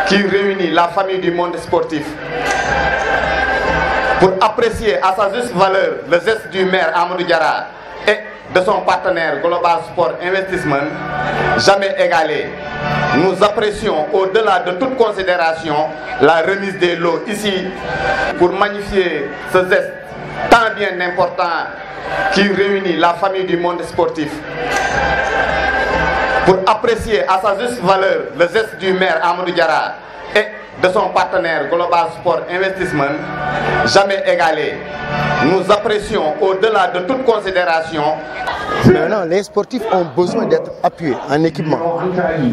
qui réunit la famille du monde sportif pour apprécier à sa juste valeur le geste du maire Amadou Diarra et de son partenaire Global Sport Investment, jamais égalé. Nous apprécions au-delà de toute considération la remise des lots ici pour magnifier ce geste tant bien important qui réunit la famille du monde sportif. Pour apprécier à sa juste valeur le geste du maire Amadou Diarra et de son partenaire Global Sport Investment, jamais égalé. Nous apprécions au-delà de toute considération. Maintenant, les sportifs ont besoin d'être appuyés en équipement,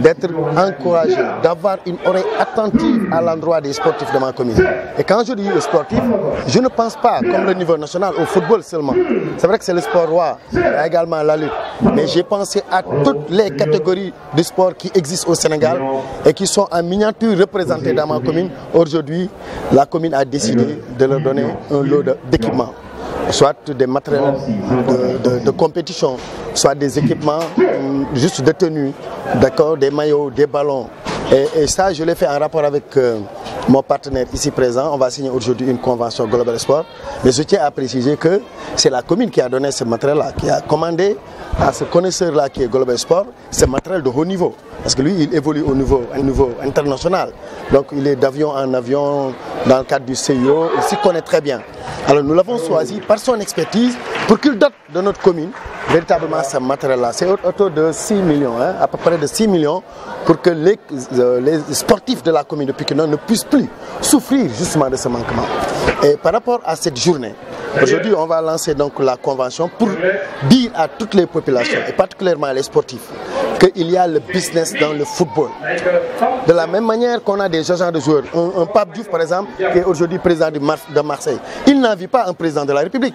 d'être encouragés, d'avoir une oreille attentive à l'endroit des sportifs de ma commune. Et quand je dis aux sportifs, je ne pense pas comme le niveau national au football seulement. C'est vrai que c'est le sport roi, il y a également la lutte. Mais j'ai pensé à toutes les catégories de sport qui existent au Sénégal et qui sont en miniature représentées dans ma commune. Aujourd'hui, la commune a décidé de leur donner un lot d'équipements. Soit des matériels de compétition, soit des équipements juste de tenue, d'accord, des maillots, des ballons. Et ça, je l'ai fait en rapport avec mon partenaire ici présent. On va signer aujourd'hui une convention Global Sport. Mais je tiens à préciser que c'est la commune qui a donné ce matériel-là, qui a commandé à ce connaisseur-là qui est Global Sport, ce matériel de haut niveau. Parce que lui, il évolue au niveau international. Donc il est d'avion en avion dans le cadre du CIO, il s'y connaît très bien. Alors nous l'avons choisi par son expertise pour qu'il dote de notre commune véritablement ce matériel-là. C'est autour de 6 millions, hein, à peu près de 6 millions, pour que les sportifs de la commune de Pikine ne puissent plus souffrir justement de ce manquement. Et par rapport à cette journée, aujourd'hui on va lancer donc la convention pour dire à toutes les populations, et particulièrement les sportifs, qu'il y a le business dans le football. De la même manière qu'on a des agents de joueurs, un Pape Diouf par exemple, qui est aujourd'hui président de Marseille, il n'envie pas un président de la République.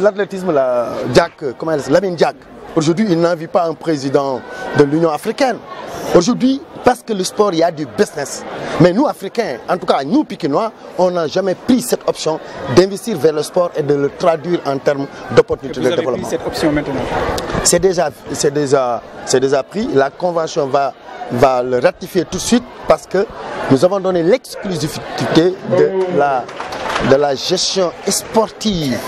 L'athlétisme, Lamine Diack, aujourd'hui il n'envie pas un président de l'Union africaine. Aujourd'hui, parce que le sport, il y a du business. Mais nous, Africains, en tout cas nous, Pikinois, on n'a jamais pris cette option d'investir vers le sport et de le traduire en termes d'opportunités de développement. Vous avez pris cette option maintenant? C'est déjà pris. La convention va le ratifier tout de suite parce que nous avons donné l'exclusivité de la gestion sportive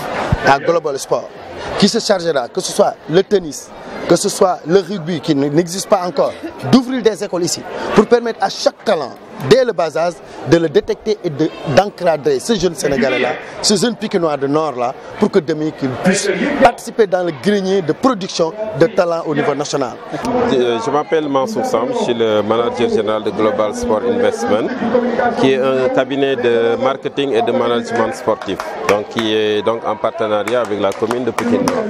à Global Sport, qui se chargera, que ce soit le tennis, que ce soit le rugby qui n'existe pas encore, d'ouvrir des écoles ici pour permettre à chaque talent, dès le bas âge, de le détecter et d'encadrer ce jeune Sénégalais-là, ce jeune Pikinois de Nord-là, pour que demain qu'il puisse participer dans le grenier de production de talents au niveau national. Je m'appelle Mansour Sam, je suis le manager général de Global Sport Investment, qui est un cabinet de marketing et de management sportif, donc qui est donc en partenariat avec la commune de Pikine Nord.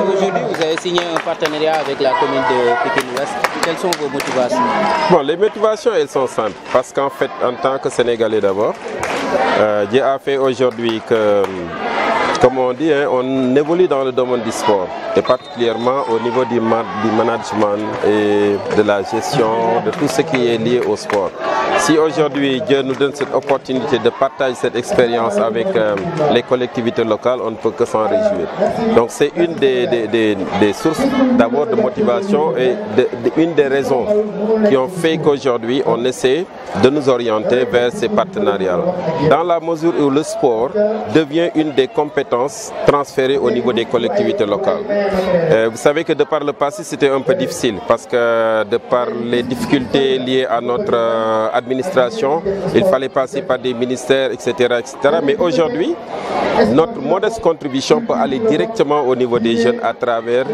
Aujourd'hui, vous avez signé un partenariat avec la commune de Pikine Ouest. Quelles sont vos motivations? Bon, les motivations, elles sont simples. Parce qu'en fait, en tant que Sénégalais d'abord, Dieu a fait aujourd'hui que, comme on dit, hein, on évolue dans le domaine du sport, et particulièrement au niveau du management et de la gestion, de tout ce qui est lié au sport. Si aujourd'hui Dieu nous donne cette opportunité de partager cette expérience avec les collectivités locales, on ne peut que s'en réjouir. Donc c'est une des sources d'abord de motivation et une des raisons qui ont fait qu'aujourd'hui on essaie de nous orienter vers ces partenariats. Dans la mesure où le sport devient une des compétences transférées au niveau des collectivités locales. Vous savez que de par le passé c'était un peu difficile parce que de par les difficultés liées à notre administration, il fallait passer par des ministères, etc. etc. Mais aujourd'hui, notre modeste contribution peut aller directement au niveau des jeunes à travers